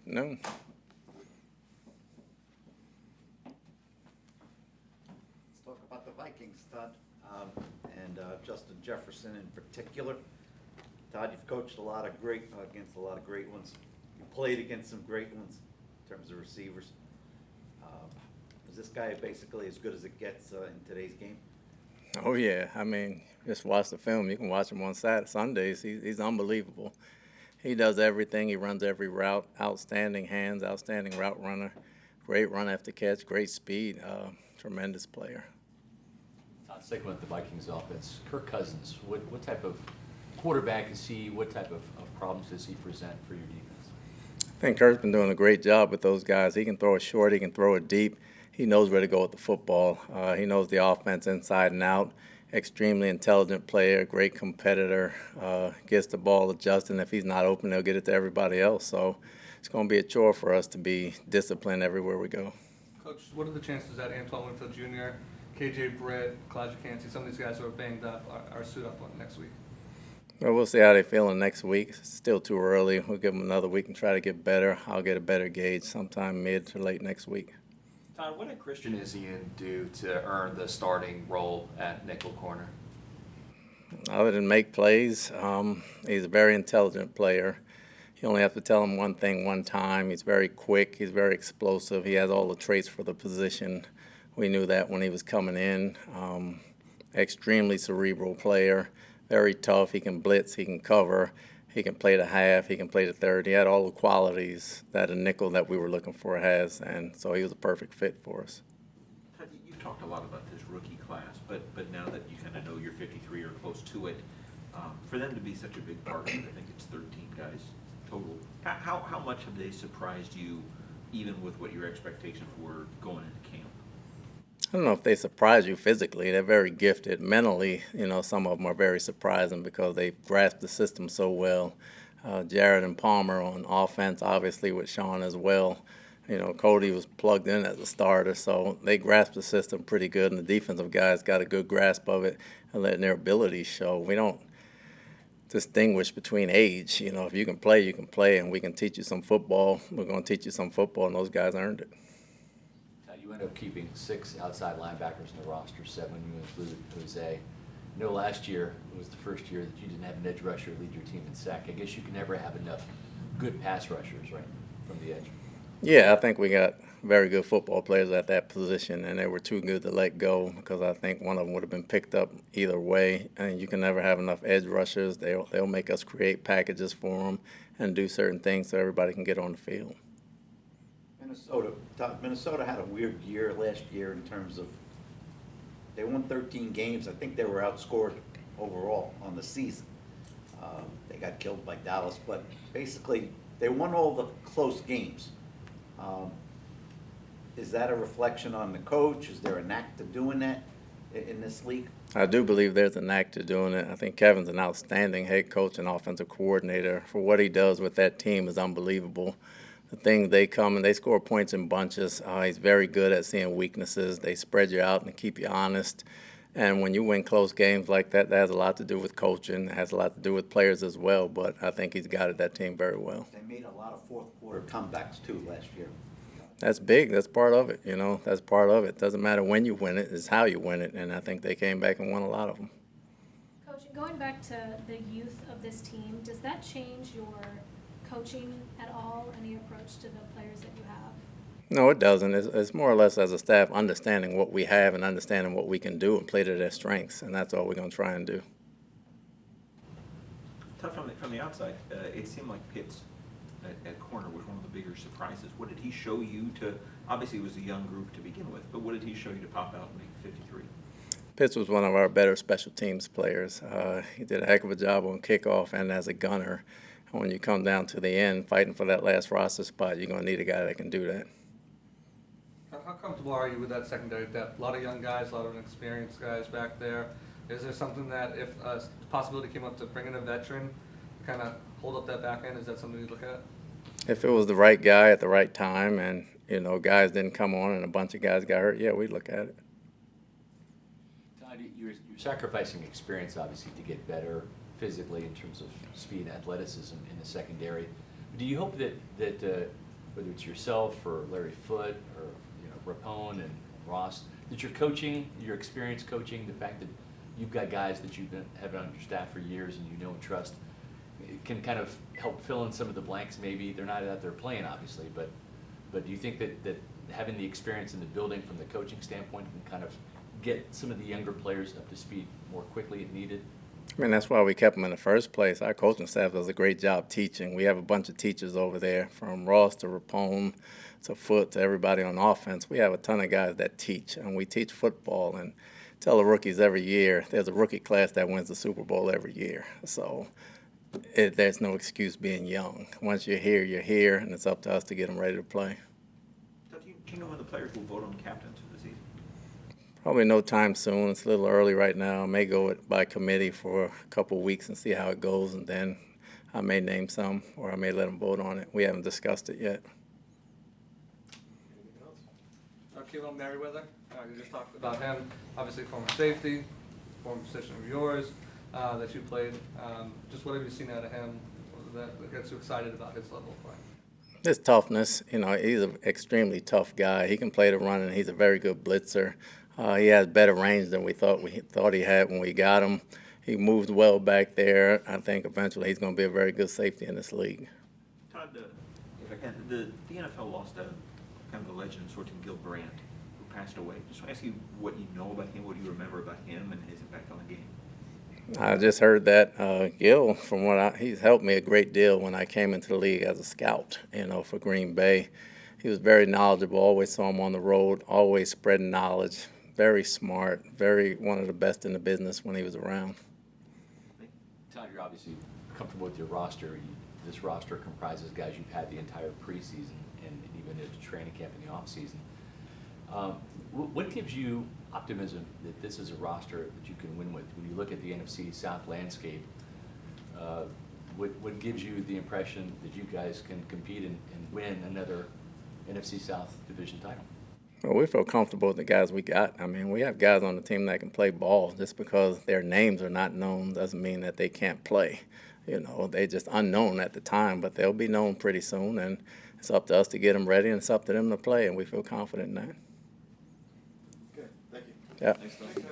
noon. Let's talk about the Vikings, Todd, and Justin Jefferson in particular. Todd, you've coached against a lot of great ones. You played against some great ones in terms of receivers. Is this guy basically as good as it gets in today's game? Oh, yeah. I mean, just watch the film. You can watch him on Sundays. He's unbelievable. He does everything. He runs every route. Outstanding hands, outstanding route runner. Great run after catch, great speed. Tremendous player. Sticking with the Vikings offense, Kirk Cousins, what type of quarterback is he? What type of problems does he present for your defense? I think Kirk's been doing a great job with those guys. He can throw it short. He can throw it deep. He knows where to go with the football. He knows the offense inside and out. Extremely intelligent player, great competitor. Gets the ball adjusting. If he's not open, he'll get it to everybody else. So it's going to be a chore for us to be disciplined everywhere we go. Coach, what are the chances that Antoine Winfield Jr., KJ Britt, Kalijah Cansey, some of these guys who are banged up are suit up on next week? Well, we'll see how they're feeling next week. It's still too early. We'll give them another week and try to get better. I'll get a better gauge sometime mid to late next week. Todd, what did Christian Izien do to earn the starting role at nickel corner? Other than make plays, he's a very intelligent player. You only have to tell him one thing one time. He's very quick. He's very explosive. He has all the traits for the position. We knew that when he was coming in. Extremely cerebral player, very tough. He can blitz. He can cover. He can play the half. He can play the third. He had all the qualities that a nickel that we were looking for has, and so he was a perfect fit for us. Todd, you've talked a lot about this rookie class, but now that you kind of know you're 53 or close to it, for them to be such a big part of it, I think it's 13 guys total. How much have they surprised you, even with what your expectations were going into camp? I don't know if they surprise you physically. They're very gifted. Mentally, some of them are very surprising because they grasp the system so well. Jared and Palmer on offense, obviously with Sean as well. Cody was plugged in as a starter, so they grasp the system pretty good, and the defensive guys got a good grasp of it and letting their abilities show. We don't distinguish between age. If you can play, you can play, and we can teach you some football. We're going to teach you some football, and those guys earned it. You end up keeping 6 outside linebackers in the roster, 7 when you include Jose. I know last year was the first year that you didn't have an edge rusher lead your team in sack. I guess you can never have enough good pass rushers, right, from the edge. Yeah, I think we got very good football players at that position, and they were too good to let go because I think one of them would have been picked up either way. And you can never have enough edge rushers. They'll make us create packages for them and do certain things so everybody can get on the field. Minnesota had a weird year last year in terms of they won 13 games. I think they were outscored overall on the season. They got killed by Dallas, but basically they won all the close games. Is that a reflection on the coach? Is there a knack to doing that in this league? I do believe there's a knack to doing it. I think Kevin's an outstanding head coach and offensive coordinator. For what he does with that team is unbelievable. The thing they come and they score points in bunches. He's very good at seeing weaknesses. They spread you out and keep you honest. And when you win close games like that, that has a lot to do with coaching. It has a lot to do with players as well. But I think he's guided that team very well. They made a lot of fourth quarter comebacks too last year. That's big. That's part of it. That's part of it. Doesn't matter when you win it; it's how you win it. And I think they came back and won a lot of them. Coach, going back to the youth of this team, does that change your coaching at all, any approach to the players that you have? No, it doesn't. It's more or less as a staff understanding what we have and understanding what we can do and play to their strengths, and that's all we're going to try and do. Todd, from the outside, it seemed like Pitts at corner was one of the bigger surprises. What did he show you to, obviously it was a young group to begin with, but what did he show you to pop out and make 53? Pitts was one of our better special teams players. He did a heck of a job on kickoff and as a gunner. And when you come down to the end, fighting for that last roster spot, you're going to need a guy that can do that. How comfortable are you with that secondary depth? A lot of young guys, a lot of inexperienced guys back there. Is there something that if a possibility came up to bring in a veteran, kind of hold up that back end, is that something you look at? If it was the right guy at the right time and, guys didn't come on and a bunch of guys got hurt, yeah, we'd look at it. Todd, you're sacrificing experience, obviously, to get better physically in terms of speed and athleticism in the secondary. Do you hope that whether it's yourself or Larry Foote or, Rapone and Ross, that your coaching, your experience coaching, the fact that you've got guys that have on your staff for years and you know and trust, it can kind of help fill in some of the blanks maybe. They're not out there playing, obviously, but do you think that having the experience in the building from the coaching standpoint can kind of get some of the younger players up to speed more quickly if needed? I mean, that's why we kept him in the first place. Our coaching staff does a great job teaching. We have a bunch of teachers over there, from Ross to Rapone to Foote to everybody on offense. We have a ton of guys that teach, and we teach football and tell the rookies every year there's a rookie class that wins the Super Bowl every year. So there's no excuse being young. Once you're here, and it's up to us to get them ready to play. So do you know when the players will vote on captains for the season? Probably no time soon. It's a little early right now. I may go by committee for a couple weeks and see how it goes, and then I may name some, or I may let them vote on it. We haven't discussed it yet. Kevon Merriweather, you just talked about him, obviously former safety, former position of yours that you played. Just what have you seen out of him that gets you excited about his level of play? His toughness, he's an extremely tough guy. He can play the run, and he's a very good blitzer. He has better range than we thought he had when we got him. He moves well back there. I think eventually he's going to be a very good safety in this league. Todd, if I can, the NFL lost a kind of a legend, Sorting Gil Brandt, who passed away. Just want to ask you what you know about him, what do you remember about him and his impact on the game? I just heard that Gil, he's helped me a great deal when I came into the league as a scout, for Green Bay. He was very knowledgeable, always saw him on the road, always spreading knowledge, very smart, one of the best in the business when he was around. Todd, you're obviously comfortable with your roster. This roster comprises guys you've had the entire preseason and even at the training camp in the offseason. What gives you optimism that this is a roster that you can win with? When you look at the NFC South landscape, what gives you the impression that you guys can compete and win another NFC South division title? Well, we feel comfortable with the guys we got. I mean, we have guys on the team that can play ball. Just because their names are not known doesn't mean that they can't play. They're just unknown at the time, but they'll be known pretty soon, and it's up to us to get them ready, and it's up to them to play, and we feel confident in that. Okay, thank you. Yeah. Thanks, Todd.